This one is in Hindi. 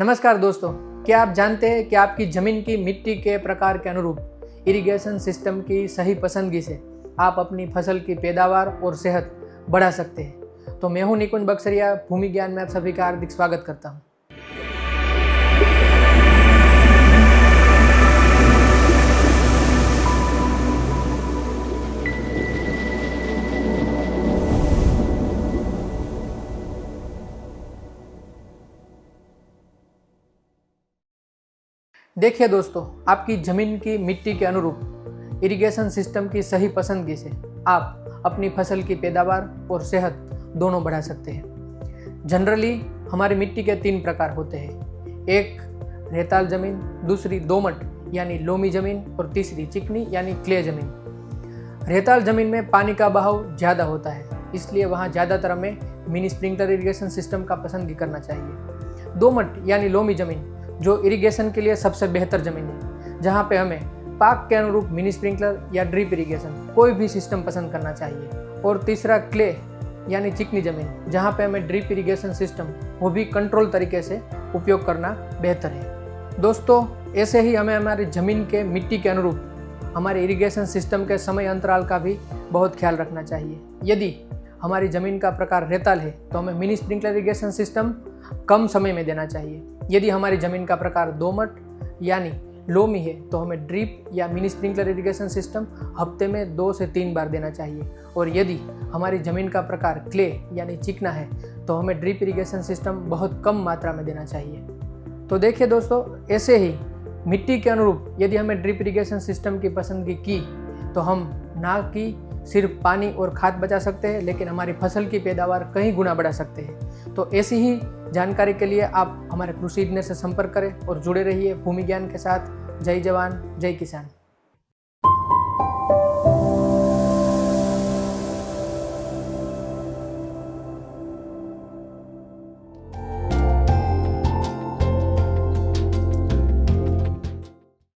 नमस्कार दोस्तों, क्या आप जानते हैं कि आपकी ज़मीन की मिट्टी के प्रकार के अनुरूप इरिगेशन सिस्टम की सही पसंदगी से आप अपनी फसल की पैदावार और सेहत बढ़ा सकते हैं। तो मैं हूं निकुंज बक्सरिया, भूमि ज्ञान में आप सभी का हार्दिक स्वागत करता हूं। देखिए दोस्तों, आपकी ज़मीन की मिट्टी के अनुरूप इरिगेशन सिस्टम की सही पसंदगी से आप अपनी फसल की पैदावार और सेहत दोनों बढ़ा सकते हैं। जनरली हमारी मिट्टी के 3 प्रकार होते हैं। एक रेताल ज़मीन, दूसरी दोमट यानी लोमी ज़मीन और तीसरी चिकनी यानी क्ले ज़मीन। रेताल ज़मीन में पानी का बहाव ज़्यादा होता है, इसलिए वहाँ ज़्यादातर हमें मिनी स्प्रिंकलर इरिगेशन सिस्टम का पसंदगी करना चाहिए। दोमट यानी लोमी ज़मीन जो इरिगेशन के लिए सबसे बेहतर ज़मीन है, जहाँ पे हमें पाक के अनुरूप मिनी स्प्रिंकलर या ड्रिप इरिगेशन कोई भी सिस्टम पसंद करना चाहिए। और तीसरा क्ले यानी चिकनी ज़मीन, जहाँ पे हमें ड्रिप इरिगेशन सिस्टम वो भी कंट्रोल तरीके से उपयोग करना बेहतर है। दोस्तों, ऐसे ही हमें हमारी ज़मीन के मिट्टी के अनुरूप हमारे इरिगेशन सिस्टम के समय अंतराल का भी बहुत ख्याल रखना चाहिए। यदि हमारी ज़मीन का प्रकार रेताल है तो हमें मिनी स्प्रिंकलर इरिगेशन सिस्टम कम समय में देना चाहिए। यदि हमारी ज़मीन का प्रकार दोमट यानी लोमी है तो हमें ड्रिप या मिनी स्प्रिंकलर इरिगेशन सिस्टम हफ्ते में 2 से 3 बार देना चाहिए। और यदि हमारी ज़मीन का प्रकार क्ले यानी चिकना है तो हमें ड्रिप इरिगेशन सिस्टम बहुत कम मात्रा में देना चाहिए। तो देखिए दोस्तों, ऐसे ही मिट्टी के अनुरूप यदि हमें ड्रिप इरिगेशन सिस्टम की पसंदगी की तो हम ना कि सिर्फ पानी और खाद बचा सकते हैं, लेकिन हमारी फसल की पैदावार कई गुना बढ़ा सकते हैं। तो ऐसी ही जानकारी के लिए आप हमारे कृषि इंजीनियर से संपर्क करें और जुड़े रहिए भूमि ज्ञान के साथ। जय जवान, जय किसान।